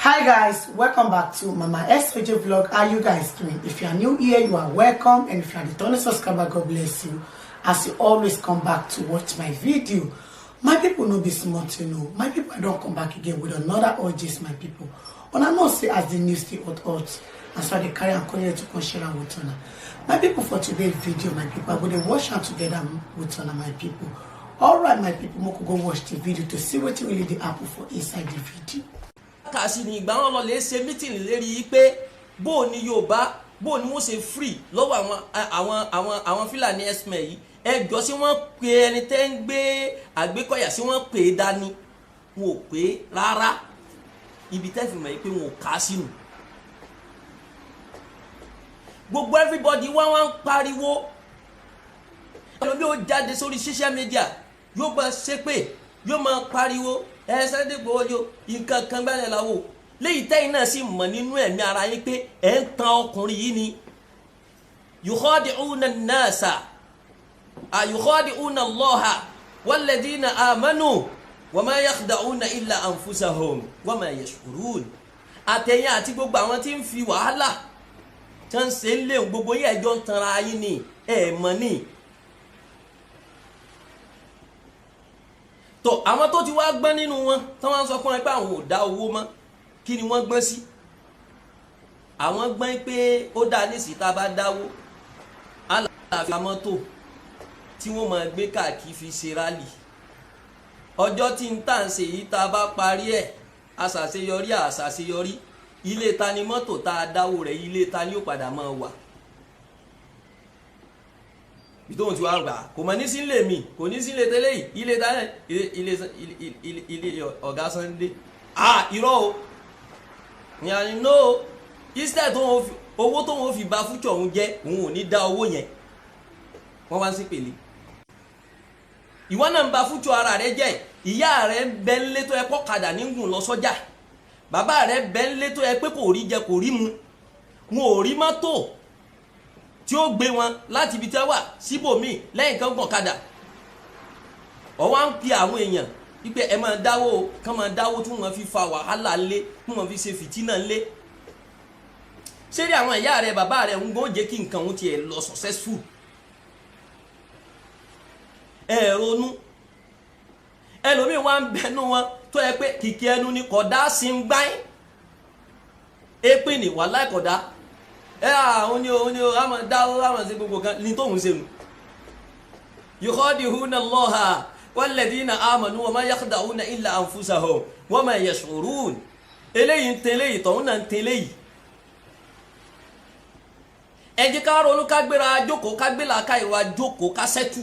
Hi guys, welcome back to Mama SOJ vlog. How you guys doing? If you are new here, you are welcome, and if you are the returning subscriber, God bless you as you always come back to watch my video. My people no be smart, you know. My people, I don't come back again with another urges, my people. And I know say as the news stay hot, and so they carry and continue to come share with honor. My people, for today's video, my people, I'm going to watch out together with honor, my people. Alright, my people, we could go watch the video to see what really the apple for inside the video. Kàsí ni ìgbà wọn lọ lè ṣe mítìnì lérí pé bó ni Yorùbá bó ni wọ́n ṣe free lọ́wọ́ àwọn Fúlàní ẹ̀sìmẹ̀ yìí ẹjọ́ sí wọ́n pe ẹni tẹ́ ń gbé Àgbékọ̀yà sí wọ́n pè é dání wọn ò pé rárá ibi tẹ́ fi mọ̀ pé wọn ò ká sínú gbogbo everybody wọ́n ń pariwo ẹlòmí ó jáde sórí social media yóò bá ṣépè yóò máa pariwo Sunday Igboho yo nǹkan kan gbálẹ̀ láwò léyìí tẹ́yìn náà sì mọ̀ nínú ẹ̀mí ara yín pé ẹ̀ ń tan ọkùnrin yìí ni yukhadi'una an-nasa yukhadi'una Allaha walladhina amanu wa ma yakhda'una illa anfusahum wa ma yash'urun àtẹ̀yìn àti gbogbo àwọn tí ń fi wàhálà tí ń ṣe ń lé gbogbo yín ẹjọ́ ń tanra yín ni ẹ̀ mọ̀ ni. tó àwọn tó ti wá gbọ́n nínú wọn tí wọ́n sọ fún ẹ pé àwọn ò dá owó mọ́ kí ni wọ́n gbọ́n sí àwọn gbọ́n pé ó dá nísì tá a bá dáwó aláàfin mọ́tò tí wọ́n máa gbé káàkiri fi ṣe rálì ọjọ́ tí ń tà ń ṣe yìí tá a bá parí ẹ̀ àṣàṣeyọrí ilé ta ni mọ́tò tá a dáwó rẹ̀ ilé ta ni ó padà máa wà ìtòhùn tí wàá gbà kò mọ̀ ní sílé mi kò ní sílé tẹ́lẹ̀ yìí ilé tálẹ̀ ilé ọ̀gá Sunday irọ́ o ìyàní no instead owó tó wọ́n fi ba future òun jẹ́ òun ò ní dá owó yẹn wọ́n wá sí pèlè ìwọ náà ń ba future ara rẹ jẹ́ ìyá rẹ bẹ́ ń lé tó ẹ pọ́kadà nígùn lọ sọ́jà bàbá rẹ bẹ́ ń lé tó ẹ pé kò rí jẹ kò rí mu wọn ò rí mọ́tò tí ó gbé wọn láti ibi tẹ́ wà síbòmíì lẹ́yìn kan gbọ̀kadà ọwọ́ ń pe àwọn èèyàn wípé ẹ máa dáwó kán máa dáwó tí wọ́n fi fa wàhálà ńlé tí wọ́n fi ṣe fìtínà ńlé ṣé rí àwọn ìyá rẹ bàbá rẹ ń gbọ́n jẹ́ kí nǹkan wọn tiẹ̀ lọ successful ẹ ronú ẹlòmíì wá ń bẹnu wọn tó yẹ pé kìkì ẹnu ni kódà sí ń gbáyìn èpè ní wàhálà kódà òní àmọ́ dáwọ́ àmọ́ sí gbogbo kan ní tóun ṣe nù yukhadi'una Allaha walladhina amanu wa ma yakhda'una illa anfusahum wa ma yash'urun eléyìí ń tẹ́lẹ̀ yìí tọ̀hún náà ń tẹ́lẹ̀ yìí ẹ jẹ́ ká ronú ká gbéra jókòó ká gbé làákà ìwà jókòó ká sẹ́tù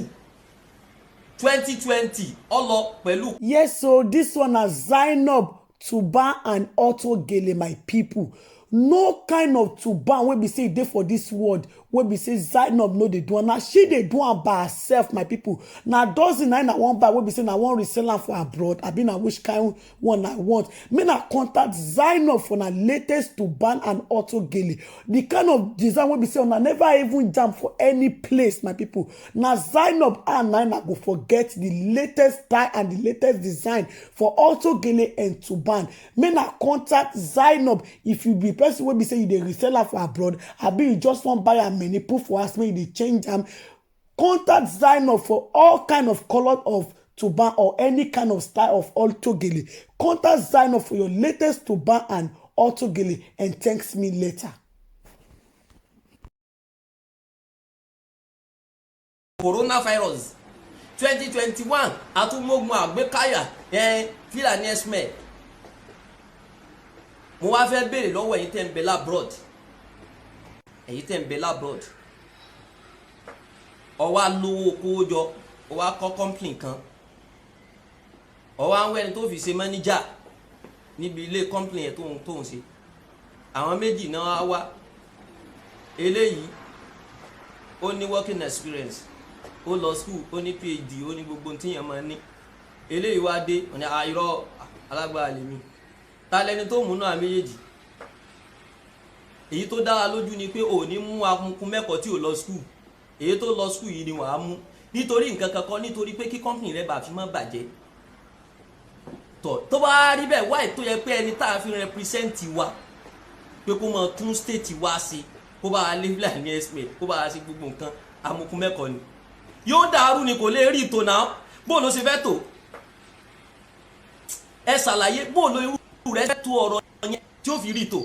2020 ọlọ pẹ̀lú. Yes, so this one na Zainab Tuban and Auto Gele, my people. No kind of Tuban wey be say e dey for this world wey be say Zainab no dey do am na she dey do am by herself, my people. Na dozen na wan buy wey be say na wan resell am for abroad abi na which kind one I want. Make na contact Zainab for na latest Tuban and Auto Gele. The kind of design wey be say una never even jam for any place, my people. Na Zainab and na go forget the latest style and the latest design for Auto Gele and Tuban. Make na contact Zainab if you be person wey be say you dey resell am for abroad abi you just wan buy am many put for house make you dey change am. Contact Zainab for all kind of color of Tuban or any kind of style of Auto Gele. Contact Zainab for your latest Tuban and Auto Gele and thanks me later. Coronavirus 2021 àtúmọ̀gbọ̀n Àgbékọ̀yà Fúlàní ẹ̀sìmẹ̀ mo wá fẹ́ béèrè lọ́wọ́ ẹ̀yin tẹ́ ń bẹ labroad ó wá lówó kówó jọ ó wá kọ́ company kan ó wá ń wẹ́ni tó fi ṣe manager níbi ilé company yẹn tó ń ṣe àwọn méjì náà wá eléyìí ó ní working experience ó lọ school ó ní PhD ó ní gbogbo tíyàn máa ní eléyìí wá dé ó ní irọ́ alágbára lèmi ta lẹni tó múnú àméjèèjì èyí tó dára lójú ni pé ò ní mú amukun mẹ́kọ̀ọ́ tí ò lọ school èyí tó lọ school yìí ni wàá mú nítorí nǹkan kankan nítorí pé kí company rẹ bá fi má bàjẹ́ tó bá rí bẹ́ẹ̀ wáyé tó yẹ pé ẹni tá a fi represent wa pé kó mọ tún state wa sí kó bá lé Fúlàní express kó bá ṣe gbogbo nǹkan amukun mẹ́kọ̀ọ́ ni yóò dàrú ni kò lè rí ìtò náà bó ló ṣe fẹ́ tó ẹ ṣàlàyé bó ló irú rẹ̀ tó ọ̀rọ̀ yẹn tí ó fi rí ìtò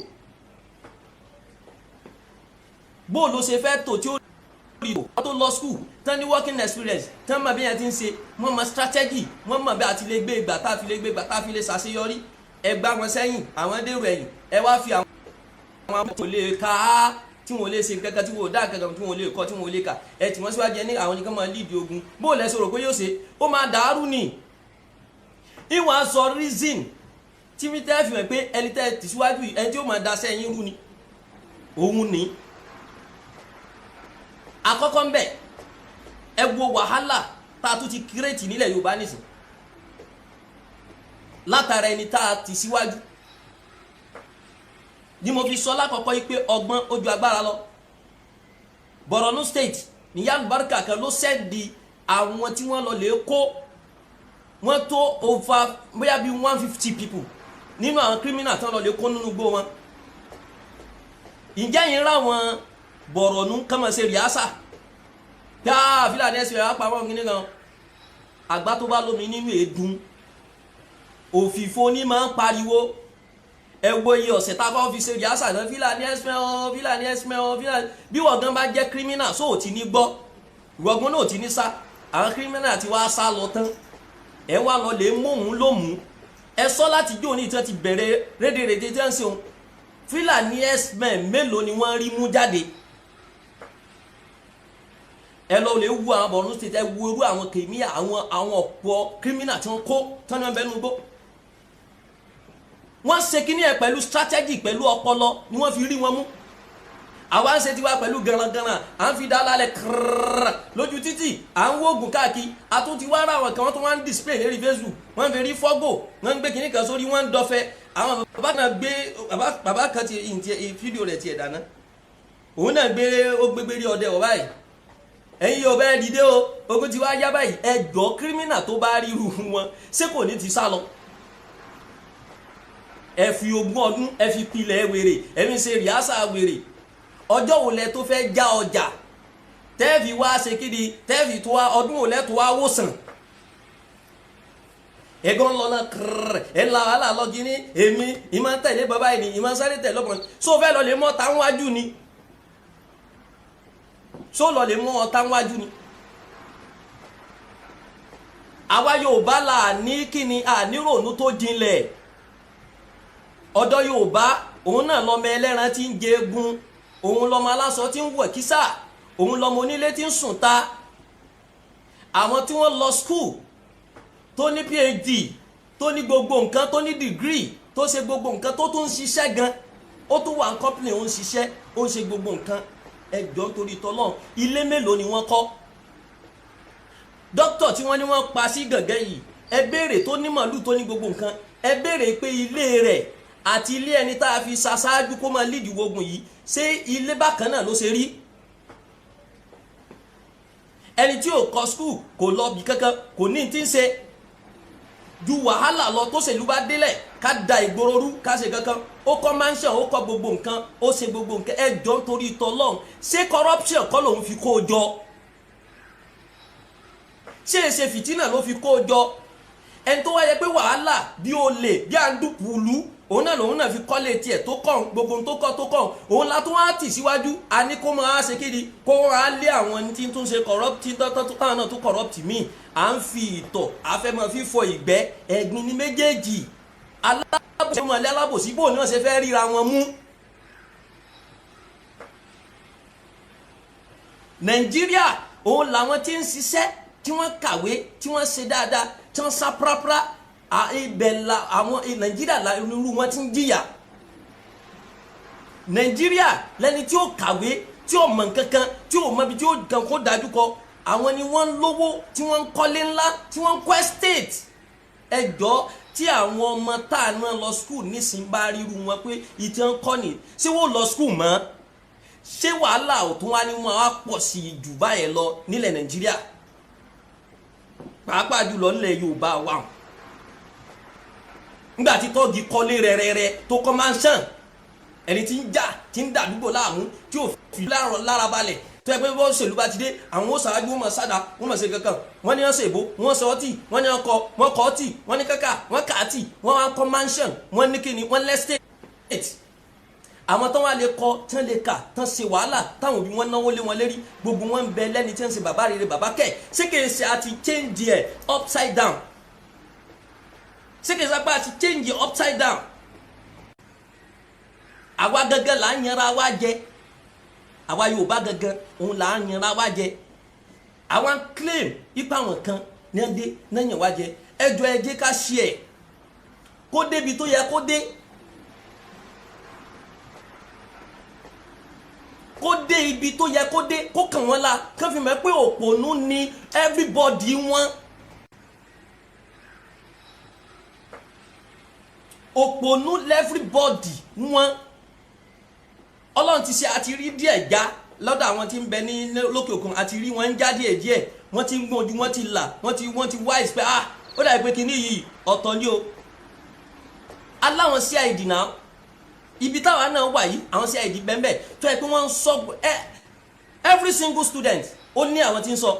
bó ló ṣe fẹ́ tó tí ó rí ìtò wọ́n tó lọ school tán ní working experience tán mọ̀ bí yẹn ti ń ṣe wọ́n mọ̀ strategy wọ́n mọ̀ bí a ti lè gbé ìgbà tá a fi lè gbé ìgbà tá a fi lè ṣàṣeyọrí ẹ gbá wọn sẹ́yìn àwọn dèrò ẹ̀yìn ẹ wá fi àwọn ọmọ tó lè ka á tí wọn lè ṣe kankan tí wọn ò dá kankan tí wọn lè kọ tí wọn lè kà ẹ tí wọn síwájú ẹ ní àwọn nìkan máa lead ogun bó lẹ sọ̀rọ̀ pé yóò ṣe ó máa dàrú ni ìwọ̀n sọ reason tí mi tẹ́ fi hàn pé ẹni tẹ́ ti síwájú ẹni tí ó máa da sẹ́yìn rú ni òun ni àkọ́kọ́ ń bẹ̀ ẹ wo wàhálà tá a tún ti kírètì nílẹ̀ Yorùbá nìsín látara ẹni tá a ti síwájú ni mo fi sọ lákọ̀ọ́kọ́ yìí pé ọgbọ́n ojú agbára lọ Borno State ní Yálùbáríkà kan ló sẹ́ẹ̀dì àwọn tí wọ́n lọ lè kó wọ́n tó over bóyá bíi 150 people nínú àwọn criminal tí wọ́n lọ lè kó nínú igbó wọn ǹjẹ́ yìí ráwọn Borno kàn máa ṣe rìásà dáa Fúlàní ẹ̀sìn rẹ̀ apá wọn kìíní kan àgbá tó bá lómi nínú èédú òfìfo ní máa ń pariwo ẹ wo iye ọ̀sẹ̀ tá a kọ́ fi ṣe rìásà náà Fúlàní ẹ̀sìn ọ̀ Fúlàní ẹ̀sìn ọ̀ Fúlàní bí wọ́n gan bá jẹ́ criminal sóò tí ní gbọ́ ìwọ̀gbọ́n náà ti ní sá àwọn criminal ti wá sá lọ tán ẹ wá lọ lè móhun lómùú ẹ sọ láti jó ní ìtàn ti bẹ̀rẹ̀ rédèrèdè tí wọ́n ń ṣe òun Fúlàní ẹ̀sìn mélòó ni wọ́n rí mú jáde ẹ lọ lè wu àwọn Borno State ẹ wo irú àwọn kèmíà àwọn ọ̀pọ̀ criminal tí wọ́n kó tọ́ni wọn bẹ́ẹ̀ nù gbó wọ́n ṣe kíní ẹ̀ pẹ̀lú strategy pẹ̀lú ọpọlọ ni wọ́n fi rí wọn mú àwa ń ṣe tiwa pẹ̀lú garangaran à ń fi dá lálẹ́ kírrrr lójú títì à ń wóògùn káàkiri àtúntí wá ra àwọn kan wọ́n tún wá ń display lérí Facebook wọ́n fi rí fọ́gò wọ́n ń gbé kíní kan sórí wọ́n ń dọ́fẹ́ àwọn bàbá kan gbé bàbá kan ti fídíò rẹ̀ tiẹ̀ dáná òun náà gbé rí ọdẹ ọ̀ báyìí ẹ̀yin yóò bẹ́ẹ̀ dìde o ogun ti wá yá báyìí ẹjọ́ kírímínà tó bá rí irú wọn ṣé kò ní ti sá lọ ẹ fi ogún ọdún ẹ fi pilẹ̀ wèrè ẹ fi ṣe rìásà wèrè ọjọ́ wo lẹ tó fẹ́ já ọjà tẹ́ẹ̀fì wá ṣe kíni tẹ́ẹ̀fì tó wá ọdún wo lẹ tó wá wòsàn ẹ̀gán lọ náà kírrrr ẹ̀ la wàhálà lọ gíní èmi ìmọ̀ tẹ̀lé bàbá yìí ni ìmọ̀ sáré tẹ̀lé ọkùnrin só fẹ́ lọ lè mọ́ táwọn wájú ni só lọ lè mọ́ táwọn wájú ni àwa Yorùbá là ní kíni àníròónú tó jinlẹ̀ ọ̀dọ̀ Yorùbá òun náà lọmọ ẹlẹ́ran tí ń jẹ egun òun lọmọ aláṣọ tí ń wọ̀ kísà òun lọmọ onílé tí ń sùn ta àwọn tí wọ́n lọ school tó ní PhD tó ní gbogbo nǹkan tó ní degree tó ṣe gbogbo nǹkan tó tún ń ṣiṣẹ́ gan ó tún wà ní company ó ń ṣiṣẹ́ ó ń ṣe gbogbo nǹkan ẹjọ́ torí tọ́lọ́run ilé mélòó ni wọ́n kọ́ dókítà tí wọ́n ní wọ́n pa sí gàngán yìí ẹ béèrè tó ní màálù tó ní gbogbo nǹkan ẹ béèrè pé ilé rẹ̀ àti ilé ẹni tá a fi ṣaṣáájú kó máa lídìí wogun yìí ṣé ilé bákan náà ló ṣe rí ẹni tí ò kọ́ skul kò lọ bí kankan kò ní tí ń ṣe ju wàhálà lọ tó ṣèlú bá délẹ̀ ká da ìgboro rú ká ṣe kankan ó kọ́ mansion ó kọ́ gbogbo nǹkan ó ṣe gbogbo nǹkan ẹ jọ nítorí tọlọ́run ṣé corruption kọ́ lòun fi kó o jọ ṣé èsè fìtínà ló fi kó o jọ ẹni tó wáyé pé wàhálà bí olè bí à ń dùpùlù òun náà lòun náà fi kọ́lé tiẹ̀ tó kàn gbogbo tó kàn òun la tún wá tì síwájú a ní kó máa ṣe kéde kó wá lé àwọn tí tún ṣe corrupt tí táwọn náà tún corrupt míì à ń fi ìtọ̀ afẹ́mọ́ fífọ ìgbẹ́ ẹ̀gbin ní méjèèjì alábòsí ọmọlẹ́ alábòsí bò ní wọ́n ṣe fẹ́ ríra wọn mú. Nàìjíríà òun làwọn tí ń ṣiṣẹ́ tí wọ́n kàwé tí wọ́n ṣe dáadáa tí wọ́n sá pàápàá ibẹ̀ la àwọn Nàìjíríà la irú wọn ti ń jìyà Nàìjíríà lẹni tí ó kàwé tí ó mọ̀ nǹkankan tí ó mọ̀ ibi tí ó gan kó dájú kọ àwọn ni wọ́n ń lówó tí wọ́n ń kọ́lé ńlá tí wọ́n ń kọ́ estate ẹjọ́ tí àwọn ọmọ tá a náà lọ school nísìnyí bá ríru wọn pé ìtàn kọ́ ni ṣé wọ́n lọ school mọ́ ṣé wàhálà ò tún wá ní wọn á pọ̀ sí i jù báyẹn lọ nílẹ̀ Nàìjíríà pàápàá jùlọ nílẹ̀ Yorùbá wa nígbà tí tọ́ọ̀gì kọ́lé rẹ̀rẹ̀rẹ̀ tó kọ́ mansion ẹni tí ń jà tí ń dàdúgbò láàmú tí ò fi lára balẹ̀ tó yẹ pé bọ́ òṣèlú bá ti dé àwọn ó ṣáájú wọn mọ̀ sáda wọn mọ̀ sí kankan wọ́n ní wọ́n ṣèbó wọ́n sọ ọ́tì wọ́n ní wọ́n kọ́ ọ́tì wọ́n ní kàkà wọ́n kà á tì wọ́n wá kọ́ mansion wọ́n ní kíni wọ́n lẹ́sítẹ̀tì àwọn tó wá lè kọ́ tán lè kà tán ṣe wàhálà táwọn òbí wọn náwó lé wọn lérí gbogbo wọn ń bẹ lẹ́ni tí wọ́n ń ṣe bàbá rere bàbá kẹ̀ ṣé kìí ṣe àti change ẹ̀ upside down ṣé kìí ṣe àti change ẹ̀ upside down àwa gangan là ń yanra wa jẹ àwa Yorùbá gangan òun là ń yanra wa jẹ àwa ń claim ipa àwọn kan ní ẹdẹ náà wa jẹ ẹjọ ẹ jẹ́ ká ṣe ẹ kó débi tó yẹ kó dé kó dé ibi tó yẹ kó dé kó kàn wọ́n la kán fi mọ̀ pé òpònú ni everybody wọn òpònú everybody wọn Ọlọ́run ti ṣe àti rí díẹ̀ já lọ́dọ̀ àwọn tí ń bẹ ní lókè òkun àti rí wọn ń já díẹ̀ díẹ̀ wọ́n ti ń gbọ́n ojú wọ́n ti là wọ́n ti wise pé ó dàbí pé kíní yìí ọ̀tọ̀ ni o aláwọn CID náà ibi táwa náà wà yìí àwọn CID bẹ́ẹ̀ tó yẹ pé wọ́n ń sọ every single student ó ní àwọn tí ń sọ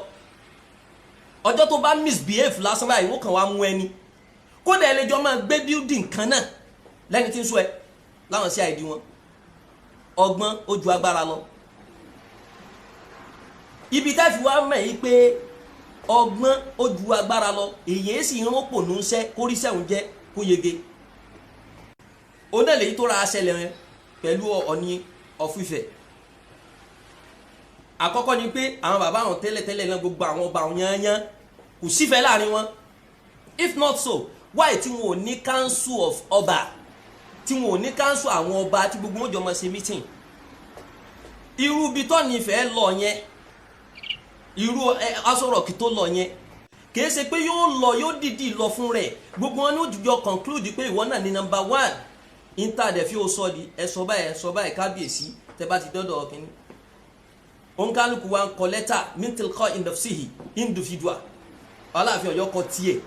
ọjọ́ tó bá misbehave lásán báyìí wọ́n kàn wá mú ẹni kódà ẹlẹ́jọ́ máa gbé building kan náà lẹ́ni tí ń sọ ẹ láwọn CID wọn ọgbọ́n ó ju agbára lọ ibi tá fi wá mọ̀ yìí pé ọgbọ́n ó ju agbára lọ èyí sì ń rọ́pò ní iṣẹ́ kóríṣẹ́ òun jẹ́ kó yege òun náà lèyí tó ra aṣẹlẹ̀ rẹ pẹ̀lú Ọọ̀ni of Ifẹ̀ àkọ́kọ́ ni pé àwọn bàbá àwọn tẹ́lẹ̀tẹ́lẹ̀ náà gbogbo àwọn ọba àwọn yányán kò sífẹ́ láàrin wọn if not so why tí wọn ò ní council of ọba tí wọn ò ní council àwọn ọba tí gbogbo wọn jọ máa ṣe meeting irú ibi tó ní Ifẹ̀ lọ yẹn irú Aso Rock tó lọ yẹn kìí ṣe pé yóò dìdí lọ fún rẹ̀ gbogbo wọn ní òjòjò conclude pé ìwọ náà ní number one interdef yóò sọ di ẹ sọ báyìí kábíyèsí tẹ bá ti dọ́dọ̀ kínní ònkálùkù wa ń kọ lẹ́tà mintil kọ́ indofsihi individual Aláàfin Ọ̀yọ́ kọ tiẹ̀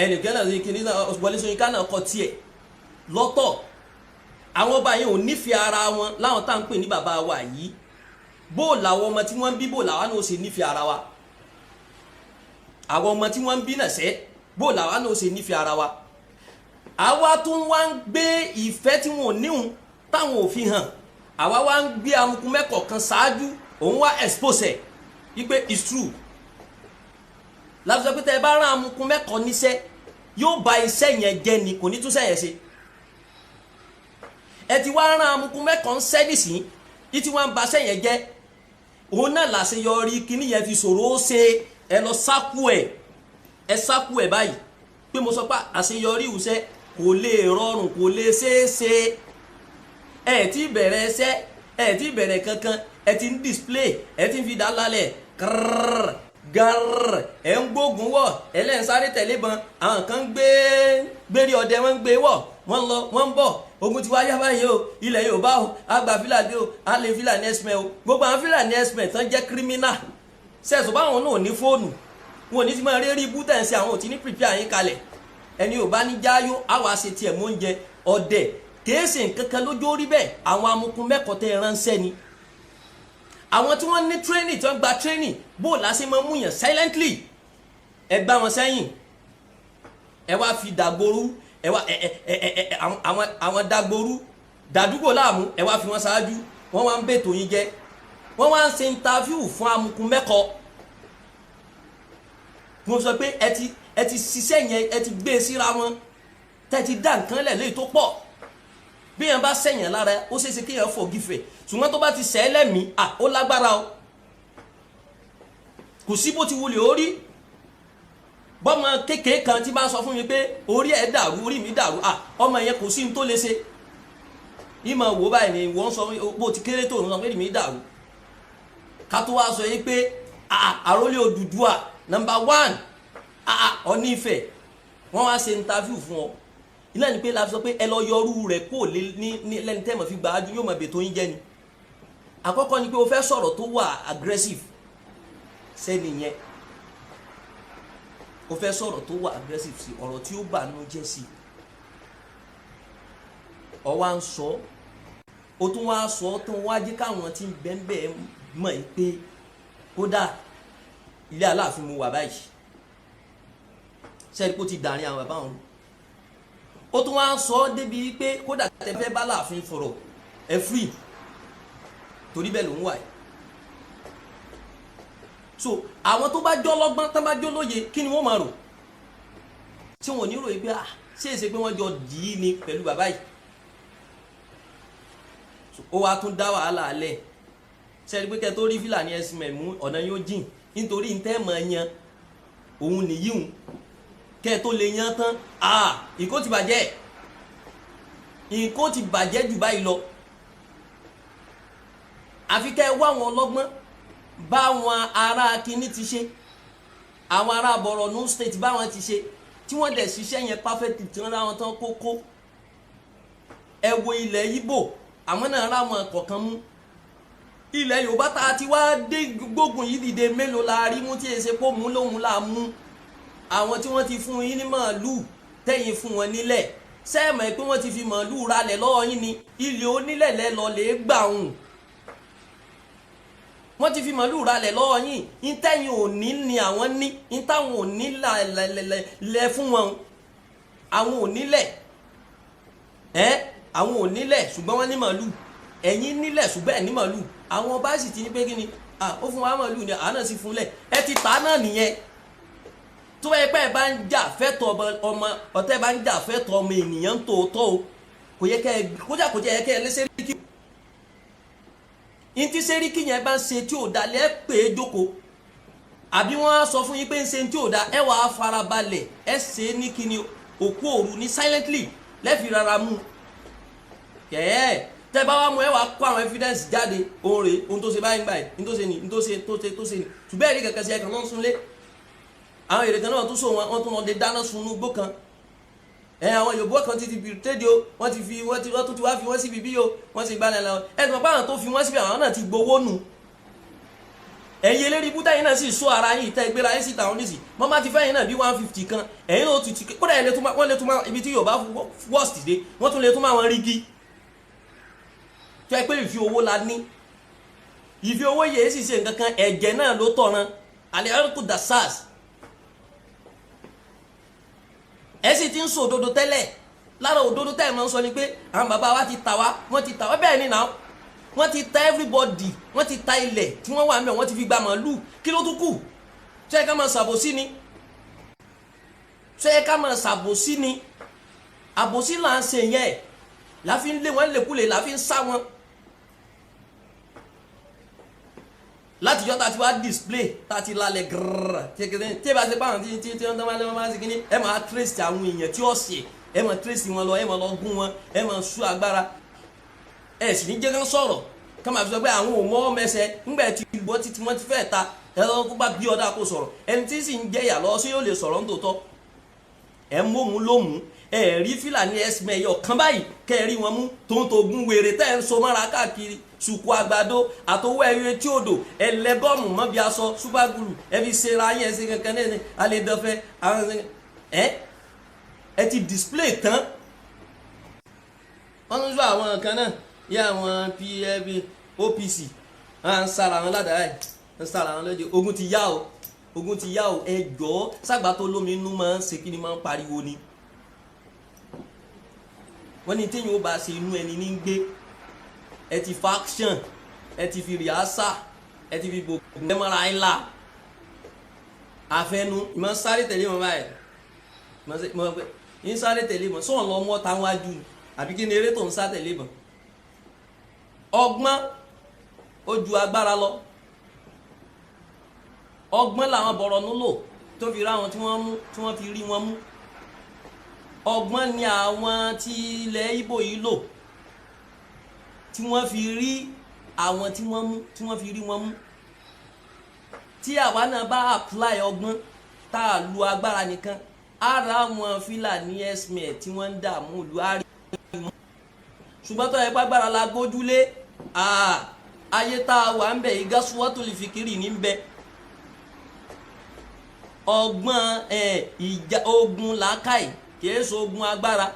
ẹnìkan náà ní kínní náà Wọlé Ṣóyínká náà kọ tiẹ̀ lọ́tọ̀ àwọn ọba yẹn ò nífẹ̀ẹ́ ara wọn láwọn tá à ń pè ní bàbá wa yìí bó làwọn ọmọ tí wọ́n ń bí bó làwọn náà ó ṣe nífẹ̀ẹ́ ara wa àwọn ọmọ tí wọ́n ń bí náà ṣẹ́ bó làwọn náà ó ṣe nífẹ̀ẹ́ ara wa àwa tó ń wá ń gbé ìfẹ́ tí wọn ò níhun táwọn ò fi hàn àwa wá ń gbé amukun mẹ́kọ̀ọ́ kan ṣáájú òun wá expose ẹ̀ wípé it's true láti sọ pé tẹ́ ẹ bá rán amukun mẹ́kọ̀ọ́ níṣẹ́ yóò bà iṣẹ́ yẹn jẹ́ ni kò ní tún sẹ́yìn ṣe ẹ ti wá rán amukun mẹ́kọ̀ọ́ ń sẹ́dìsì yìí tí wọ́n ń ba iṣẹ́ yẹn jẹ́ òun náà làṣeyọrí kíní yẹn fi ṣòro ó ṣe ẹ lọ sákú ẹ báyìí pé mo sọ pé àṣeyọrí ìwúṣẹ́ kò lè rọrùn kò lè ṣeéṣe ẹ ti bẹ̀rẹ̀ ẹsẹ́ ẹ ti bẹ̀rẹ̀ kankan ẹ ti ń display ẹ ti ń fi dá lálẹ́ kárrrr gárrrr ẹ ń gbógun wọ̀ ẹ lẹ́ ń sáré tẹ̀lé bọn àwọn kan gbérí ọdẹ wọn ń gbé wọ̀ wọ́n lọ wọ́n ń bọ̀ ogun ti wá yá báyìí o ilẹ̀ Yorùbá o àgbà Fúlàní o àlè Fúlàní ẹ̀sìmẹ̀ o gbogbo àwọn Fúlàní ẹ̀sìmẹ̀ tán jẹ́ criminal sẹ́ẹ̀sì báwọn náà ní fóònù wọn ò ní ti máa rí ibú tẹ̀ ń ṣe àwọn ò ti ní prepare yín kalẹ̀ ẹni ò bá ní jáyó àwọn àṣẹ tiẹ̀ mọ́ oúnjẹ ọdẹ kèéṣe nǹkan kan lójó rí bẹ́ẹ̀ àwọn amukun mẹ́kọ̀ọ́ tẹ́ ránṣẹ́ ni àwọn tí wọ́n ní training tí wọ́n gba training bó lásì máa mú yàn silently ẹ gbá wọn sẹ́yìn ẹ wá fi dàgbòrú ẹ wá àwọn dàgbòrú dàdúgbò láàmú ẹ wá fi wọn ṣáájú wọn wá ń bètò yín jẹ wọn wá ń ṣe interview fún amukun mẹ́kọ̀ọ́ mo sọ pé ẹ ti ṣiṣẹ́ yẹn ẹ ti gbé e síra wọn tẹ́ ti dá nǹkan lẹ̀ léyìí tó pọ̀ bí yẹn bá sẹ̀yìn lára ó ṣeéṣe kí yẹn forgive ṣùgbọ́n tó bá ti sẹ́ lẹ́mìí ó lágbára o kò sí bó ti wulẹ̀ orí bọ́mọ kékeré kan tí bá sọ fún mi pé orí ẹ̀ dàrú orí mi dàrú ọmọ yẹn kò sí ní tó lè ṣe ìmọ̀ wò báyìí ni wọ́n sọ bó ti kéré tó ń sọ pé mi dàrú ká tó wá sọ yìí pé àrólé Odùduwà number one Ọọ̀ni Ifẹ̀ wọ́n wá ṣe interview fún ọ ilé ni pé la sọ pé ẹ lọ yọrú rẹ̀ kó lé ní lẹ́ni tẹ́mọ̀ fi gbájú yóò mọ̀ bètò yín jẹ́ ni àkọ́kọ́ ni pé o fẹ́ sọ̀rọ̀ tó wà aggressive sẹ́ni yẹn ó fẹ́ sọ̀rọ̀ tó wà aggressive sí ọ̀rọ̀ tí ó bà nú jẹ́ sí ọ wá ń sọ ó tún wá sọ tán wá jẹ́ káwọn tí ń bẹ́ẹ̀ mọ̀ pé kódà ilé Aláàfin mo wà báyìí sẹ́ni kó ti dàrin àwọn bàbá wọn ó tún wá ń sọ débi pé kódà tẹ fẹ́ bá Aláàfin fọ̀rọ̀ ẹ free torí bẹ́ẹ̀ ló ń wà yìí so àwọn tó bá jọ lọ́gbọ́n tó bá jọ lóye kí ni wọ́n máa rò tí wọ́n ní ròyìn pé ṣé èsè pé wọ́n jọ dì í ni pẹ̀lú bàbá yìí ó wá tún dá wàhálà alẹ́ sẹ́ni pé kẹ́ tó rí fìlà ní ẹ̀sìn mẹ̀mú ọ̀nà yóò jìn nítorí ń tẹ́ mọ̀ yan òun nìyíhun kẹ́ tó lè yan tán ìkó ti bàjẹ́ jù báyìí lọ àfi kẹ́ wá wọn lọ́gbọ́n báwọn ará kínní ti ṣe àwọn ará Borno state báwọn ti ṣe tí wọ́n dẹ̀ ṣiṣẹ́ yẹn perfect tí wọ́n ráwọn tán kókó ẹ wo ilẹ̀ Ìgbò àwọn náà ráwọn kọ̀ọ̀kan mú ilẹ̀ Yorùbá tá a ti wá dé gbógun yìí dìde mélòó la rí mú tí èsè kó mú lóhun là mú àwọn tí wọ́n ti fún yín ní màálù tẹ̀yìn fún wọn nílẹ̀ sẹ́ẹ̀mọ̀ pé wọ́n ti fi màálù ralẹ̀ lọ́wọ́ yín ni ilẹ̀ onílẹ̀ lẹ́ lọ lè gbà hùn wọ́n ti fi màálù ralẹ̀ lọ́wọ́ yín ìtẹ̀yìn òní ni àwọn ní ìtàwọn òní lẹ̀ fún wọn àwọn ònílẹ̀ àwọn ònílẹ̀ ṣùgbọ́n wọ́n ní màálù ẹ̀yin nílẹ̀ ṣùgbọ́n ẹ̀ ní màálù àwọn ọba sì ti ní pé kí ni ó fún wa màálù ni àánà sì fúnlẹ̀ ẹ ti tà náà nìyẹn tó ẹ pẹ́ bá ń jà fẹ́tọ̀ ọmọ ọ̀tẹ́ bá ń jà fẹ́tọ̀ ọmọ ènìyàn tòótọ́ o kò yẹ kẹ́ ẹ kójà kò jẹ́ yẹ kẹ́ ẹ lẹ́sẹ̀ rí kí n ti sẹ́ríkì yẹn bá ń ṣe tí ò da lẹ́ pè é jókòó àbí wọ́n á sọ fún yín pé ń ṣe tí ò da ẹ wàá farabalẹ̀ ẹ ṣe é ní kíni òkú òru ní silently lẹ́ẹ̀fi rárá mú kẹ́ẹ́ tẹ́ bá wá mú ẹ wàá kó àwọn evidence jáde òun rèé ohun tó ṣe báyìí gbà yìí ohun tó ṣe ni ohun tó ṣe ni ṣùgbọ́n ẹ̀rí kankan sí ẹ̀kan náà súnlé àwọn èrè kan náà tún so wọn tún lọ dé dáná sunú gbó kan àwọn Yorùbá kan ti fi tẹ́dí o wọ́n tún ti wá fi wọ́n síbi bí o wọ́n sì gbalẹ̀ lọ ẹ̀sùn pé àwọn tó fi wọ́n síbi àwọn náà ti gbowó nù ẹ̀yin eléré ibú táyìn náà sì sọ ara yìí tẹ́ gbéra yín síta wọn nísì wọ́n bá ti fẹ́ yín náà bí 150 kan ẹ̀yin náà ti kódà wọ́n lè tún máa ibi tí Yorùbá worst dé wọ́n tún lè tún máa wọn rígi tó ẹ pé ìfi owó la ní ìfi owó yẹ sì ṣe nǹkan kan ẹ̀jẹ̀ náà ló tọ̀ràn àlẹ́ ẹ̀rọ da sars ẹ sì ti ń sọ òdodo tẹ́lẹ̀ lára òdodo tẹ́lẹ̀ máa ń sọ ni pé àwọn bàbá wa ti tà wá wọ́n ti tà wá bẹ́ẹ̀ ni náà wọ́n ti ta everybody wọ́n ti ta ilẹ̀ tí wọ́n wà mẹ́ wọ́n ti fi gba màálù kí ló tún kù ṣé ẹ ká máa ṣàbòsí ni ṣé ẹ ká máa ṣàbòsí ni àbòsí là ń ṣe yẹn láfi ń lé wọn lèkulè láfi ń sá wọn látijọ́ ta ti wá display ta ti lálẹ́ gírrrr tí ẹ bá ṣe báwọn tí wọ́n tán máa ń ṣe kíní ẹ máa trace àwọn èèyàn tí ó ṣe ẹ máa trace wọn lọ ẹ máa lọ gún wọn ẹ máa sú agbára ẹ sì ní jẹ́ kán sọ̀rọ̀ ká máa fi sọ pé àwọn ò mọ́ mẹsẹ̀ ńgbà tí ìbọn títí wọ́n ti fẹ́ ta ẹ lọ́wọ́ kó bá bí ọ̀dà kó sọ̀rọ̀ ẹni tí sì ń jẹ́ ìyà lọ́wọ́ sí yóò lè sọ̀rọ̀ nítòótọ́ ẹ móhun lóhun ẹ rí Fúlàní ẹ̀sìn ẹ̀yọ̀ kan báyìí kẹ́ ẹ rí wọn mú tòun tó gun wèrè tẹ́ ẹ ń so mọ́ra káàkiri ṣùkú àgbàdo àtọwọ́ ẹ̀yọ etí odò ẹlẹ́gọ́ọ̀mù mọ́ bí aṣọ súpàgùlù ẹ fi ṣe ra yẹn ṣe kankan náà alẹ́ dọ́fẹ́ àwọn ẹ ti display tán wọ́n tún sọ àwọn kan náà yẹ àwọn pfp OPC ń sára wọn ládàá ẹ̀ ń sára wọn lọ́jọ́ ogun ti yá o ẹjọ́ sàgbà tó lómi inú máa ń ṣe kí ni máa ń pariwo ni wọ́n ní téèyàn ó bá ṣe inú ẹni ní gbé ẹ ti faction ẹ ti fi rìásà ẹ ti fi gbogbo ẹmọ́ra ńlá àfẹnu ìmọ̀ sáré tẹ̀lé wọn báyìí ń sáré tẹ̀lé wọn sọ̀rọ̀ lọ mọ́ táwọn ajú ni àbí kí ni eré tó ń sá tẹ̀lé wọn ọgbọ́n ó ju agbára lọ ọgbọ́n làwọn Borno lò tó fi ráwọn tí wọ́n mú tí wọ́n fi rí wọn mú ọgbọ́n ni àwọn tí ilẹ̀ Ìgbò yìí lò tí wọ́n fi rí àwọn tí wọ́n mú tí wọ́n fi rí wọn mú tí àwa náà bá apply ọgbọ́n tá a lu agbára nìkan ara àwọn Fúlàní ẹ̀sìn tí wọ́n ń dààmú ìlú àárín wọn ṣùgbọ́n tó yẹ pé agbára la gbójúlé ayé tá a wà ń bẹ̀ yìí gasuwatul fikiri ní ń bẹ ọgbọ́n ìjà ogun làákàì kìí ṣe ogun agbára.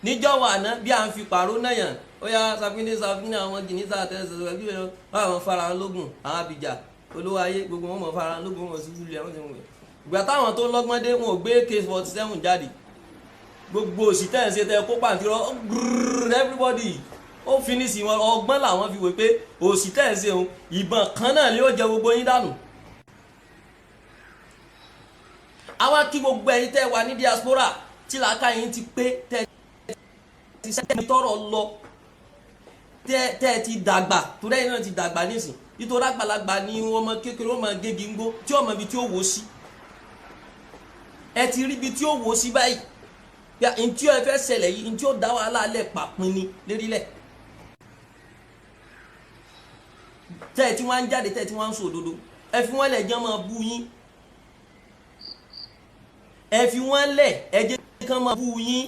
níjọ́ wà ná bí à ń fi pàrọ̀ náà yàn ó yá sàfínà àwọn jìnnìṣà àtẹ̀sẹ̀ bí àwọn fara lógun àwọn abìjà olówó ayé gbogbo wọn mọ̀ fara lógun wọn sí wúlẹ̀ wọn sì ń wẹ̀. ìgbà táwọn tó lọ́gbọ́n dé wọn ò gbé AK-47 jáde gbogbo òsì tẹ̀ ń ṣe tẹ kó pàǹtírọ̀ everybody ó finisi wọn ọgbọ́n làwọn fi wò pé òsì tẹ̀ ń ṣe òun ìbọn kan náà ni ó jẹ gbogbo yín dànù. àwa kí gbogbo ẹ̀yin tẹ́ wà ní diaspora tí làákà yín ti pé tẹ́ ti sẹ́ni tọrọ lọ tẹ́ ti dàgbà torí ẹ̀yin náà ti dàgbà nísìn nítorí àgbàlagbà ni ọmọ kékeré ọmọ gégi ńgó tí ọmọ ibi tí ó wò sí ẹ ti rí ibi tí ó wò sí báyìí bí i ntí ó fẹ́ ṣẹlẹ̀ yìí ntí ó dá wàhálà alẹ́ pàpín ni lérílẹ̀ tẹ́ tí wọ́n ń jáde tẹ́ tí wọ́n ń sọ òdodo ẹ fi wọ́n lẹ̀ jẹ́ máa bú yín ẹ fi wọ́n lẹ̀ ẹ jẹ́ kán máa bú yín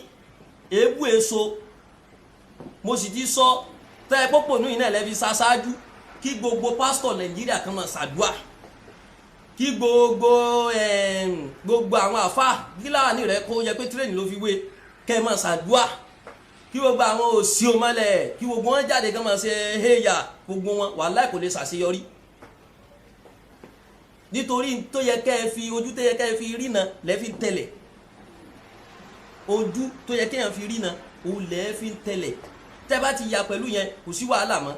èébú èso mo sì ti sọ tẹ́ ẹ pọ́pọ̀ nù yín náà lẹ́fi ṣáṣáájú kí gbogbo pásítọ̀ Nàìjíríà kan máa ṣàdúà kí gbogbo àwọn àfáà gíláàní rẹ kó yẹ pé tírẹ̀nì ló fi wé kẹ́ ẹ máa ṣàdúà kí gbogbo àwọn òsì òmọlẹ̀ kí gbogbo wọn jáde kán máa ṣe héyà gbogbo wọn wàláhì kò lè ṣàṣeyọrí nítorí tó yẹ kẹ́ ẹ fi ojú tó yẹ kẹ́ ẹ fi rí náà lẹ́fi tẹ̀lẹ̀ ojú tó yẹ kẹ́ ẹ fi rí náà òun lẹ́fi tẹ̀lẹ̀ tẹ́ bá ti yà pẹ̀lú yẹn kò sí wàhálà mọ́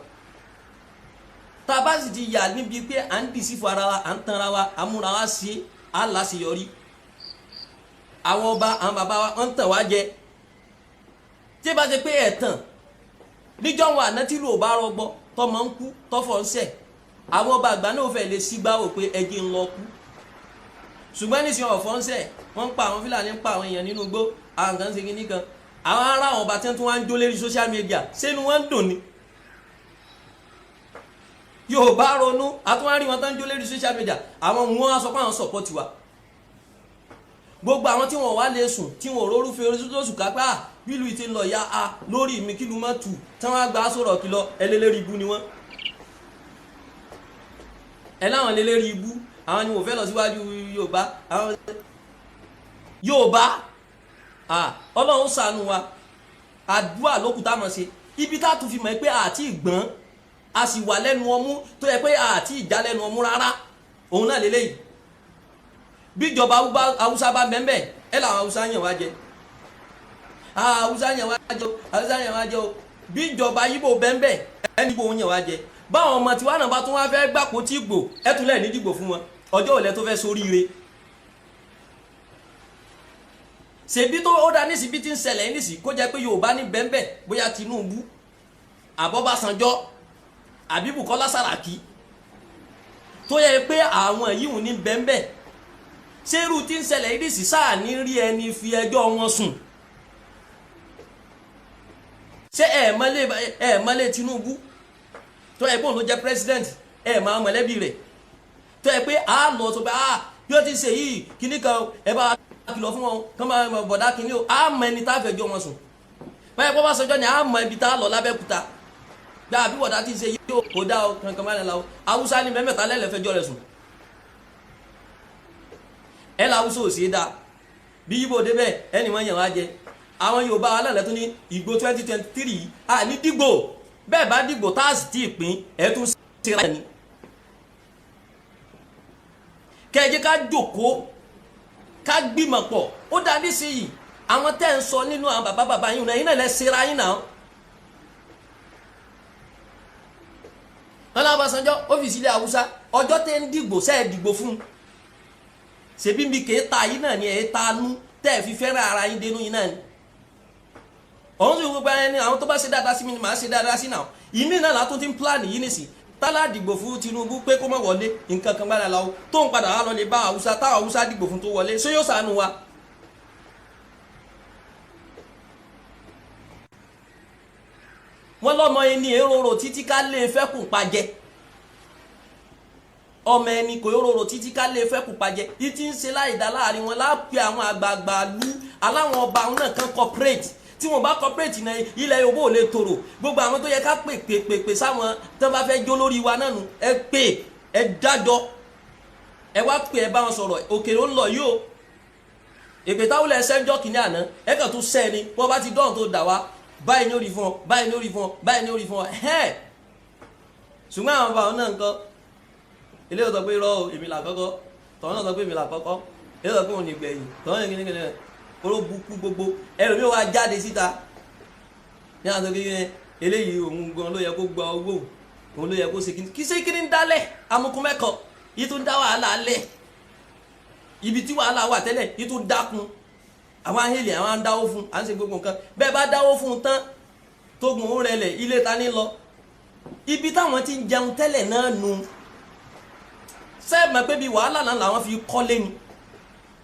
tá a bá sì ti yà níbi pé à ń dìsí fún ara wa à ń tanra wa à ń múra wa ṣe à ń láṣeyọrí àwọn ọba àwọn bàbá wa wọ́n ń tàn wá jẹ tí bá ṣe pé ẹ̀tàn níjọ́ wọn àná tí ló bá rọgbọ tọmọ ń kú tọfọ ń ṣẹ̀ àwọn ọba àgbà náà fẹ́ lè sígbà wò pé ẹjẹ ń lọ kú ṣùgbọ́n nísìnyí ọ̀fọ̀ ń ṣẹ̀ wọ́n ń pa àwọn Fúlàní ń pa àwọn èèyàn nínú igbó àwọn kan ń ṣe kíní kan àwọn ará àwọn ọba tí wọ́n ń jó lérí social media sẹ́nu wọn ń dùn ni Yorùbá ronú àtúwárí wọn tó ń jó lérí social media àwọn wọn á sọ pé àwọn support wa gbogbo àwọn tí wọn wá lè sùn tí wọn ò rórúfẹ oríṣiríṣi kápá bílù ìtì ń lọ ya a lórí mi kí lu má tù tí wọn gbà sọ̀rọ̀ kí lọ ẹlẹ́lẹ́rìí ibú ni wọn ẹ láwọn ẹlẹ́lẹ́rìí ibú àwọn ni wọ́n fẹ́ lọ síwájú Yorùbá àwọn Yorùbá Ọlọ́run ṣàánú wa àdúrà lókùtà mọ̀ ṣe ibi tá a tún fi mọ̀ pé àti ìgbọ́n a sì wà lẹ́nu ọmú tó yẹ pé àti ìjà lẹ́nu ọmú rárá òun náà lélẹ́yìí bíjọba Haúsá bá bẹ́ẹ̀ ẹ làwọn Haúsá yàn wá jẹ Haúsá yàn wá jẹ o Haúsá yàn wá jẹ o bíjọba Ìgbò bẹ́ẹ̀ ẹni Ìgbò yàn wá jẹ báwọn ọmọ tiwa náà bá tún wá fẹ́ gbàpò tí Ìgbò ẹ tún lẹ̀ ní dìgbò fún wọn ọjọ́ òlẹ̀ tó fẹ́ soríire ṣèbí tó ó dá nísìbí tí ń ṣẹlẹ̀ nísì kó jẹ́ pé Yorùbá ní bẹ́ẹ̀ bóyá Tinubu àbọ̀básanjọ́ àbí Bùkọ́lá Sàràkí tó yẹ pé àwọn yìí ní bẹ́ẹ̀ ṣerú tí ń ṣẹlẹ̀ ìdísì sáà ní rí ẹni fi ẹjọ́ wọn sùn ṣé ẹ mọ́lé Tinubu tó yẹ pé òun ló jẹ́ president ẹ máa mọ̀lẹ́bí rẹ̀ tó yẹ pé a lọ sọ pé bí ó ti ṣe yìí kíní kan ẹ bá kìlọ̀ fún wọn kán máa bọ̀dá kíní o a mọ ẹni tá a fẹjọ́ wọn sùn báyìí pọ́ bá sọjọ́ ni a mọ ibi tá a lọ lábẹ́kúta gbà bí bọ̀dá ti ṣe yìí o kò dá o kankan máa nílá o Haúsá ní mẹ́mẹ́ta lẹ́lẹ́fẹjọ́ rẹ̀ sùn ẹ la Haúsá ò sí í dá bí Ìgbò débẹ̀ ẹni wọ́n yàn wá jẹ àwọn Yorùbá alálẹ̀ tó ní Ìgbò 2023 a ní dìgbò bẹ́ẹ̀ bá dìgbò tá a sì tí ì pín ẹ tún ṣe ra ẹni kẹjẹ ká jókòó ká gbìmọ̀ pọ̀ ó dá nísìnyí àwọn tẹ́ ń sọ nínú àwọn bàbá yín náà yín náà lẹ́ ṣera yín náà Ọbásanjọ́ ọ́fíìsì ilẹ̀ Haúsá ọjọ́ tẹ́ ń dìgbò sẹ́ẹ̀ dìgbò fún un ṣebí mi kì í ta yín náà ni ẹ̀ ta nú tẹ́ ẹ̀ fi fẹ́ràn ara yín dénú yín náà ni ọ̀hún sì gbogbo ẹni àwọn tó bá ṣe dáadáa sí mi ni màá ṣe dáadáa sí náà ìmí náà látún ti ń plan yìí nìsí tálá dìgbò fún Tinubu pé kó má wọlé nǹkan kan gbára la o tó ń padà wá lọ lè bá Haúsá táwọn Haúsá dìgbò fún tó wọlé ṣé yóò ṣàánú wa. wọ́n lọ́mọ ẹni èrò títí ká lè fẹ́ kù pàjẹ́ ọmọ ẹni kò rorò títí ká lè fẹ́ kù pàjẹ́ yìí ti ń ṣe láìdá láàrin wọn láàpẹ àwọn àgbààgbà lú aláwọn ọba àwọn náà kan corporate tí wọn bá corporate náà ilẹ̀ Yorùbá ò lè tòrò gbogbo àwọn tó yẹ ká pè sáwọn tó bá fẹ́ jó lórí wa náà nù ẹ pè ẹ dájọ́ ẹ wá pé ẹ bá wọn sọ̀rọ̀ òkèrè ń lọ yìí o èpè táwọn ẹsẹ̀ ń jọ́ kìíní àná ẹ kàn tún sẹ́ ni wọ́n bá ti dọ́rùn tó dà wá báyìí ní orí fún ọ báyìí ní orí fún ọ báyìí ní orí fún ọ ṣùgbọ́n àwọn bàbá náà nǹkan ilé ìtọ́ pé irọ́ èmi là kọ́kọ́ tọ́wọ́n náà sọ pé èmi là kọ́kọ́ ilé ìtọ́ pé òun ní gbẹ̀yìn tọ́wọ́n ní kíní oró bukú gbogbo ẹlòmí wa jáde síta ní àwọn kékeré eléyìí òun gan ló yẹ kó gba owó òun ló yẹ kó ṣe kíní kí ṣe kíní ń dálẹ̀ amukun mẹ́kọ̀ọ́ yìí tó ń dá wàhálà lẹ̀ ibi tí wàhálà wà tẹ́lẹ̀ yìí tó ń dákun àwọn ahélì àwọn ń dáwó fún à ń ṣe gbogbo nǹkan bẹ́ẹ̀ bá dáwó fún un tán tógun ó rẹlẹ̀ ilé ta ní lọ ibi táwọn ti ń jẹun tẹ́lẹ̀ náà nu sẹ́ẹ̀mọ̀ pé bí wàhálà náà làwọn fi kọ́lé ni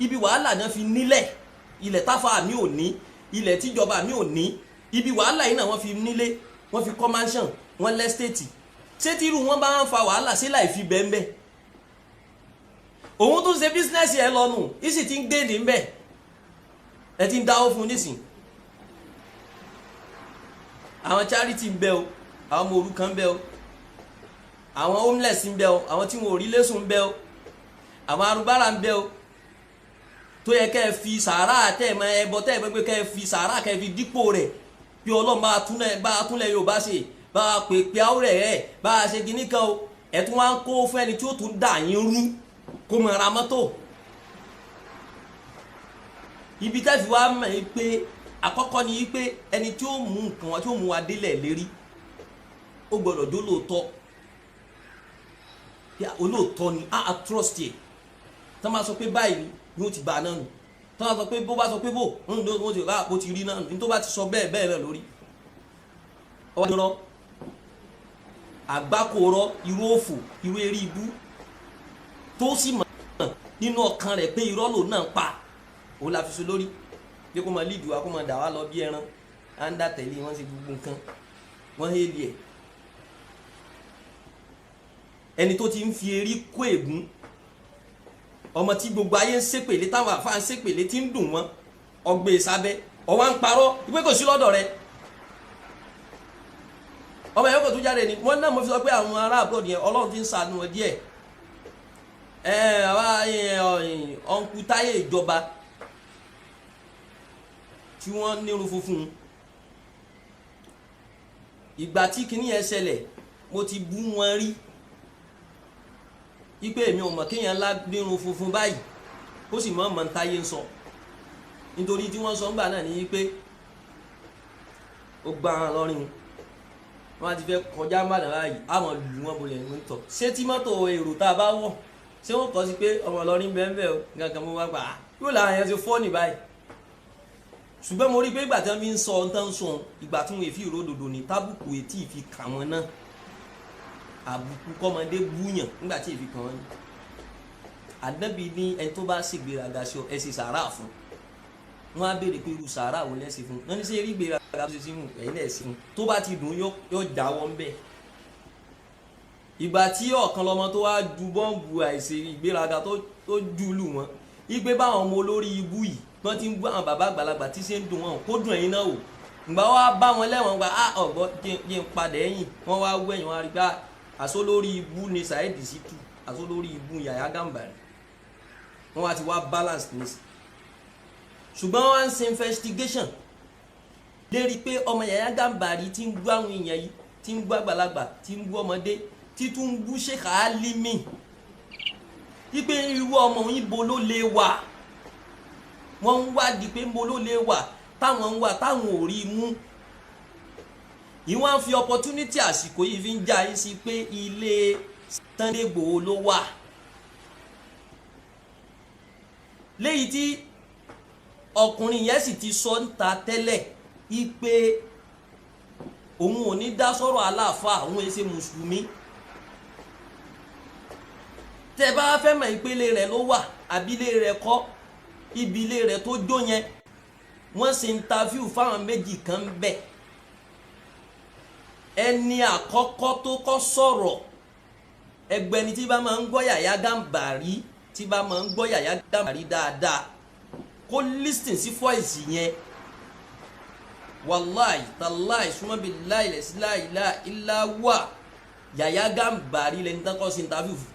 ibi wàhálà náà fi nílẹ̀ ilẹ̀ táfà mi ò ní ilẹ̀ tíjọba mi ò ní ibi wàhálà yìí náà wọ́n fi nílé wọ́n fi kọ́ mansion wọ́n lẹ́stéètì ṣé tí irú wọn bá ń fa wàhálà sí láì fi bẹ́ẹ̀ mbẹ́ òun tún ṣe bísínẹ́sì ẹ lọ́nu ìsì ti ń gbé ní mbẹ́ ẹ ti ń dáwó fún nísìn àwọn charity ń bẹ o àwọn ọmọ òrukàn ń bẹ o àwọn homeless ń bẹ o àwọn tí wọn ò rí lẹ́sùn ń bẹ o àwọn arúgbára ń bẹ o tó yẹ kẹ́ ẹ fi sàárà tẹ́ ẹ mọ ẹbọ tẹ́ ẹ gbẹgbẹ kẹ́ ẹ fi sàárà kẹ́ ẹ fi dípò rẹ̀ bí Ọlọ́run bá túnlẹ̀ Yorùbá ṣe bá a pè pé àwòrẹ̀ rẹ̀ bá a ṣe gíní kan o ẹ̀ tún wá ń kó fún ẹni tí ó tún dà yín rú kó mọ̀ ra mọ́tò ibi tẹ́ fi wá mọ̀ ẹ́ pé àkọ́kọ́ ni pé ẹni tí ó mú nǹkan wọn tí ó mú wa délẹ̀ lérí ó gbọ́dọ̀ dó lóòótọ́ olóòótọ́ ni a trust yẹ tí wọ́n bá sọ pé báyìí ni ó ti bá a náà nù tí wọ́n bá sọ pé bó bá sọ pé bó wọ́n ti rà bó ti rí náà nù ní tó bá ti sọ bẹ́ẹ̀ bẹ́ẹ̀ náà lórí ọwọ́ irọ́ àgbákòrọ́ irú òfò irú eré ibú tó sì mọ̀ nínú ọkàn rẹ̀ pé irọ́ lòun náà pa òun la fi so lórí bí kò máa lídùú wa kò máa dà wá lọ bí ẹran à ń dà tẹ̀lé wọ́n ṣe gbogbo nǹkan wọ́n hélì ẹ̀ ẹni tó ti ń fi erí kó ègún ọmọ tí gbogbo ayé ń ṣépèlé táwọn àfáà ń ṣépèlé tí ń dùn wọ́n ọgbẹ́ sábẹ́ ọwọ́ ń parọ́ ìpè kò sí lọ́dọ̀ rẹ̀ ọmọ ẹ̀yọ́ kò tún jáde ni wọ́n náà mo fi sọ pé àwọn ará àbúrò yẹn Ọlọ́run ti ń ṣàánú wọn díẹ̀ àwa ọ̀nkú táyé ìjọba tí wọ́n nírun funfun ìgbà tí kinní yẹn ṣẹlẹ̀ mo ti bú wọn rí ipe èmi ò mọ̀ kéèyàn ńlá nírun funfun báyìí ó sì mọ̀ ń táyé ń sọ nítorí tí wọ́n sọ ńgbà náà ní pé ó gba àwọn lọ́rin wọn ti fẹ́ kọjá mbàdàn báyìí àwọn lù wọn bolẹ̀ ní tọ̀ ṣé tí mọ́tò èrò tá a bá wọ̀ ṣé wọ́n kọ́ sí pé ọmọ lọ́rin bẹ́ẹ̀ o gangan mo wá gbà á yóò láwọn yẹn ti fọ́ ní báyìí ṣùgbọ́n mo rí pé ìgbà tí wọ́n fi ń sọ ọ́n tán sọ ìgbà tí wọ́n fi ìró dòdò ní tábùkù etí ìfi kà wọ́n náà àbùkù kọ́mọdé búyàn nígbà tí ìfi kàn wọ́n ní àdẹ́bí ní ẹni tó bá ṣègbéraga sí ọ ẹ ṣe sàárà fún wọn á béèrè pé irú sàárà wo lẹ́sìn fún wọn ní sẹ́ rí gbéraga tó ṣe sí mú ẹ̀yin náà sí mú tó bá ti dùn yóò jáwọ́ ńbẹ̀ ìgbà tí ọ̀kan lọ́mọ tó wá ju bọ́ǹbù àìṣe ìgbéraga tó jù lù wọ́n igbe báwọn ọmọ olórí ibú yìí wọ́n ti ń bú àwọn bàbá àgbàlagbà tí ṣe ń dùn wọn kó dùn ẹ̀yin náà wò ìgbà wọ́n á bá wọn lẹ́wọ̀n gba ọ̀gbọ́n jẹ́ ń padà ẹ̀yìn wọ́n wá wẹ̀yìn wọn á rí gbá àṣọ lórí ibú ni Saheed Shittu àṣọ lórí ibú Yahya Gambari wọ́n wá ti wá balance ní sí ṣùgbọ́n wọ́n á ń ṣe investigation lérí pé ọmọ Yahya Gambari ti ń bú àwọn èèyàn yìí ti ń bú àgbàlagbà ti ń bú ọmọdé ti tún ń bú Sheikh Alimi ipe irú ọmọ òyìnbó ló lè wà wọ́n ń wádìí pé mo ló lè wà táwọn ń wà táwọn ò rí mú ìwọ́n á fi opportunity àsìkò yìí fi ń já yín sí pé ilé Sunday Igboho ló wà léyìí tí ọkùnrin yẹn sì ti sọ ń ta tẹ́lẹ̀ ipe òun ò ní dá sọ̀rọ̀ aláàfáà òun èsè mùsùlùmí tẹ́ bá fẹ́ mọ̀ ìpele rẹ̀ ló wà àbílé rẹ̀ kọ́ ibi ilé rẹ̀ tó jó yẹn wọ́n ṣe interview fáwọn méjì kan bẹ̀ ẹni àkọ́kọ́ tó kọ́ sọ̀rọ̀ ẹgbẹ́ni tí bá máa ń gbọ́ Yahya Gambari tí bá máa ń gbọ́ Yahya Gambari dáadáa kó listen sí voice yẹn wàláì tàláì súnmọ́ bí láìlá ìlà wà Yahya Gambari lẹni tán kọ́ sí interview fún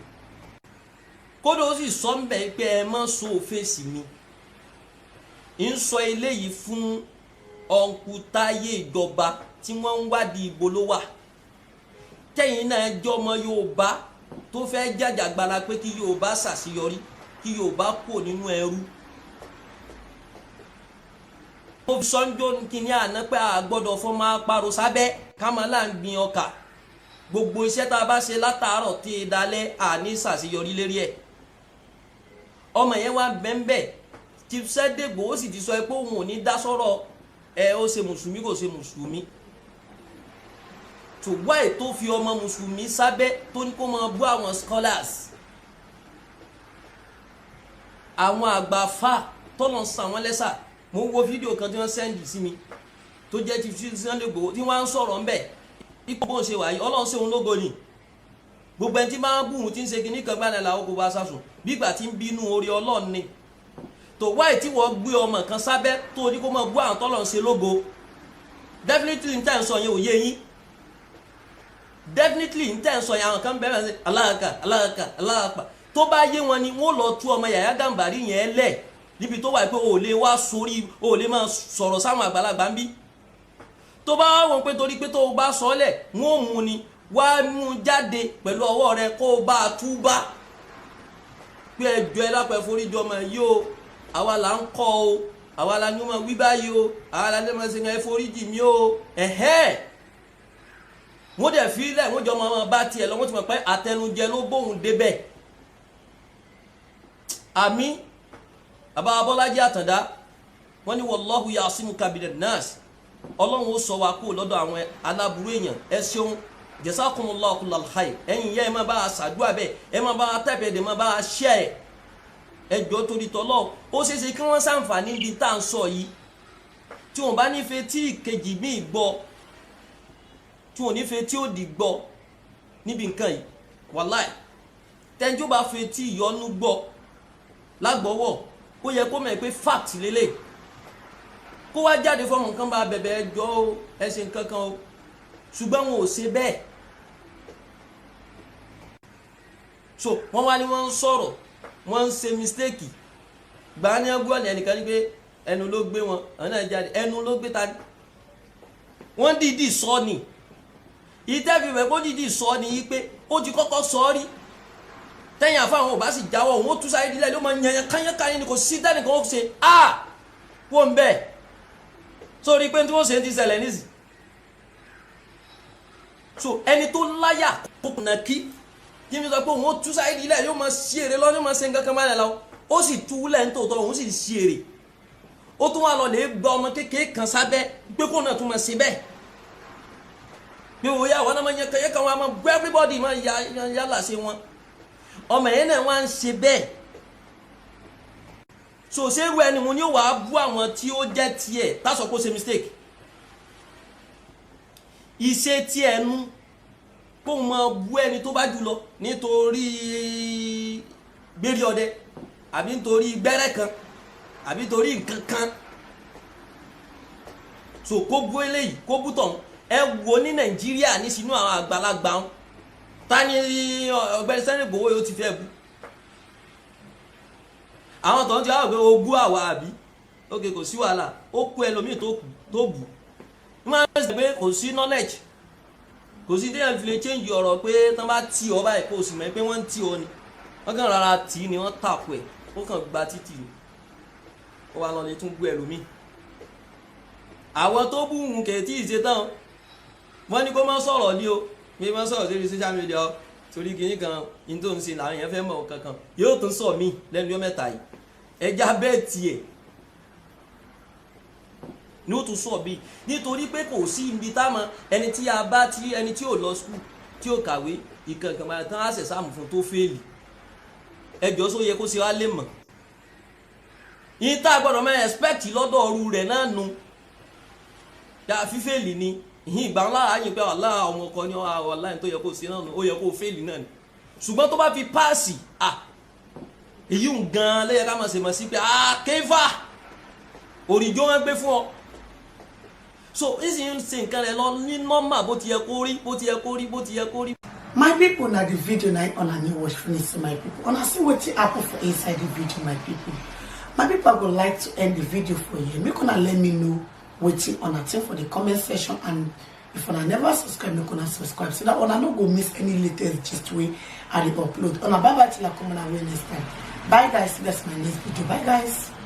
kódà ó sì sọ ń bẹ̀ pé ẹ má so fèsì mi ń sọ eléyìí fún ọ̀nkútáyé ìjọba tí wọ́n ń wádìí ibo ló wà tẹ́yìn náà jọmọ Yorùbá tó fẹ́ jàjàgbara pé kí Yorùbá ṣàṣeyọrí kí Yorùbá kúrò nínú ẹrú. mo fi sọ́njọ́ kínní àná pé a gbọ́dọ̀ fọ́ máa parọ́ sábẹ́ ká máa là ń gbin ọkà gbogbo iṣẹ́ tá a bá ṣe látàárọ̀ tí e dalẹ̀ àní ṣàṣeyọrí lérí ẹ̀. ọmọ yẹn wá bẹ́ńbẹ́ tí sẹ́dẹ̀gbò ó sì ti sọ pé òun ò ní dá sọ́rọ̀ ẹ ó ṣe mùsùlùmí kò ṣe mùsùlùmí. ṣùgbọ́n ètò fi ọmọ mùsùlùmí sábẹ́ tó ní kó máa bú àwọn scholars àwọn àgbàfà tọ́nà sàn wọ́n lẹ́sà. mo ń wo fídíò kan tí wọ́n sẹ́ndì sí mi tó jẹ́ ti Sunday Igboho tí wọ́n á ń sọ̀rọ̀ ńbẹ̀ ipò bó ń ṣe wáyé Ọlọ́run ṣe òun lógo ni gbogbo ẹni tí máa ń bù wọn tí ń ṣe kíní kan gbáná làwọn kò bá sásùn bí ìgbà tí ń bínú orí Ọlọ́run ni tó wáyé tí wọ́n gbé ọmọ kan sábẹ́ tó ní kó máa gbọ́ àwọn tọ́lọ̀ ń ṣe lógo definitely n tẹ́ ń sọ yẹn ò yé yín definitely n tẹ́ ń sọ yẹn àwọn kan bẹ̀rẹ̀ sí aláàkà tó bá yé wọn ni wọ́n lọ tú ọmọ Yàyà Gàmbàrí yẹn lẹ̀ níbi tó wà pé o lè wá sórí o lè máa sọ̀rọ̀ sáwọn àgbàlagbà ń bí tó bá wà wọ́n pé torí pé tó o bá sọ lẹ̀ wọ́n mú ni wá mú jáde pẹ̀lú ọwọ́ rẹ kó o bá a túbá pé ẹjọ́ ẹ lápẹ̀ foríjọ ọmọ yìí o àwa là ń kọ́ o àwa la ní wọn wí báyìí o àwa la ní wọn ṣe ẹ foríjì mi o wọ́n dẹ̀ fi lẹ̀ wọ́n jọ ọmọ bá tiẹ̀ lọ wọ́n ti mọ̀ pé àtẹnujẹ ló bóun débẹ̀ àmì àbá Abọ́lájí Àtàndá wọ́n ní wallahu ya'simuka minan nas Ọlọ́run ó sọ wa kú lọ́dọ̀ àwọn aláburú èèyàn ẹ ṣeun jazakumullahu kullal khair ẹ̀yin yẹ́ ẹ má bá a ṣàdúrà bẹ́ẹ̀ ẹ má bá a tẹ̀pẹ̀ ẹ̀ má bá a ṣẹ́ ẹ jọ torí tọ́lọ́ ó ṣeéṣe kí wọ́n ṣàǹfààní ibi tá à ń sọ yìí tí wọ́n bá nífẹ̀ẹ́ tí ìkejì míì gbọ́ tí wọ́n nífẹ̀ẹ́ tí ó dì gbọ́ níbi nǹkan yìí wàláì tẹ́jú bá fẹ́ tí ìyọnu gbọ́ lágbọ́wọ́ ó yẹ kó mọ̀ pé fact lélẹ̀ kó wá jáde fọ́ọ̀mù nǹkan bá bẹ̀bẹ̀ ẹjọ́ ẹ̀sìn nǹkan kan o ṣùgbọ́n wọn ò ṣe bẹ́ẹ̀ so wọ́n wá ní wọ́n ń sọ̀rọ̀ wọ́n ń ṣe mistake gbà ní ọgbọ́n ẹnìkan ní pé ẹnu ló gbé wọn àwọn náà jáde ẹnu ló gbé ta ni wọ́n dìídì sọ ni ìtẹ́fìfẹ́ kó dìídì sọ ni yí pé ó ti kọ́kọ́ sọ rí tẹ́yìn àfáwọn ò bá sì jáwọ́ òun ó tú sáyé dílẹ̀ ló máa yanyan kányánkáyán ni kò sí dẹ́nìkan ó ṣe wọ́n ń bẹ́ẹ̀ sórí pé tí wọ́n ṣe ti ṣẹlẹ̀ nísì so ẹni tó láyà kó kùnà kí mi sọ pé òun ó tú sáyé dílẹ̀ yóò máa ṣe èrè lọ́nà máa ṣe nǹkan kan báyìí lọ ó sì tú lẹ̀ ń tòótọ́ òun sì ṣe èrè ó tún wà lọ lè gba ọmọ kékeré kan sábẹ́ pé kó náà tún máa ṣe bẹ́ẹ̀ bí òun yà wọ́n náà máa yẹ kàn wọ́n máa gbé everybody máa yálà ṣe wọn ọmọ yẹn náà wá ń ṣe bẹ́ẹ̀ so ṣé irú ẹni mo ní wàá bú àwọn tí ó jẹ́ tiẹ̀ tásọ̀ kó ṣe mistake iṣẹ́ tí ẹnu kó mọ bú ẹni tó bá jù lọ nítorí gbérí ọdẹ àbí nítorí gbẹ́rẹ́ kan àbí nítorí nǹkan kan so kó bú eléyìí kó bú tọ̀hún ẹ wo ní Nàìjíríà ní sínú àwọn àgbàlagbà wọn tani Ọ̀gbẹ́ni Sunday Igboho yóò ti fẹ́ bú àwọn tó ń ti wá pé o bú àwa àbí ókè kò sí wàhálà ó kú ẹlòmíì tó bù ní máa ń sọ pé kò sí knowledge kò sí déyàn fi lè change ọ̀rọ̀ pé tán bá tì ọ báyìí kó o sì mọ̀ pé wọ́n ń tì ọ ni wọ́n kàn rárá tì í ni wọ́n tàpọ̀ ẹ̀ ó kàn gba títì ni ó wà lọ lè tún bú ẹlòmíì àwọn tó bú ń kẹ̀ tí ì ṣe tán wọ́n ní kó má sọ̀rọ̀ ní o bí wọ́n sọ̀rọ̀ lórí social media torí kìíní kan ní tó ń ṣe làwọn èèyàn fẹ́ mọ̀ kankan yóò tún sọ mí lẹ́nu yóò mẹ́ta yìí ẹja bẹ́ẹ̀ tiẹ̀ ní ó tún sọ bí nítorí pé kò sí ibi táwọn ẹni tí a bá tí ẹni tí ò lọ skul tí ò kàwé ìkànkàn máa tán á ṣẹ̀ sáàmù fún tó fẹ́ẹ̀lì ẹjọ́ só yẹ kó ṣe wá lè mọ̀ yìí tá a gbọ́dọ̀ máa expect lọ́dọ̀ ọrú rẹ̀ náà nu yà fífẹ́ẹ̀lì ni ìhìn ìgbà ńlá àyìn pé ọ̀la ọmọ ọkọ ní ọ̀la tó yẹ kó ṣe náà ó yẹ kó fẹ́ẹ̀lì náà ni ṣùgbọ́n tó bá fi páàsì èyí ń gan lẹ́yẹ ká máa ṣe mọ̀ sí pé kéfà òrìjó wọn gbé fún ọ so ìsì ń ṣe nǹkan rẹ lọ ní nọ́mà bó ti yẹ kó rí bó ti yẹ kó rí bó ti yẹ kó rí My people, na the video na on a new watch finish. My people, and I see what happen for inside the video. My people, I would like to end the video for you. Make una let me know what on a thing for the comment section, and if una never subscribe, make una subscribe so that una no go miss any latest gist way I dey upload. On a bye bye till I come on away next time. Bye guys, see you guys in my next video. Bye guys.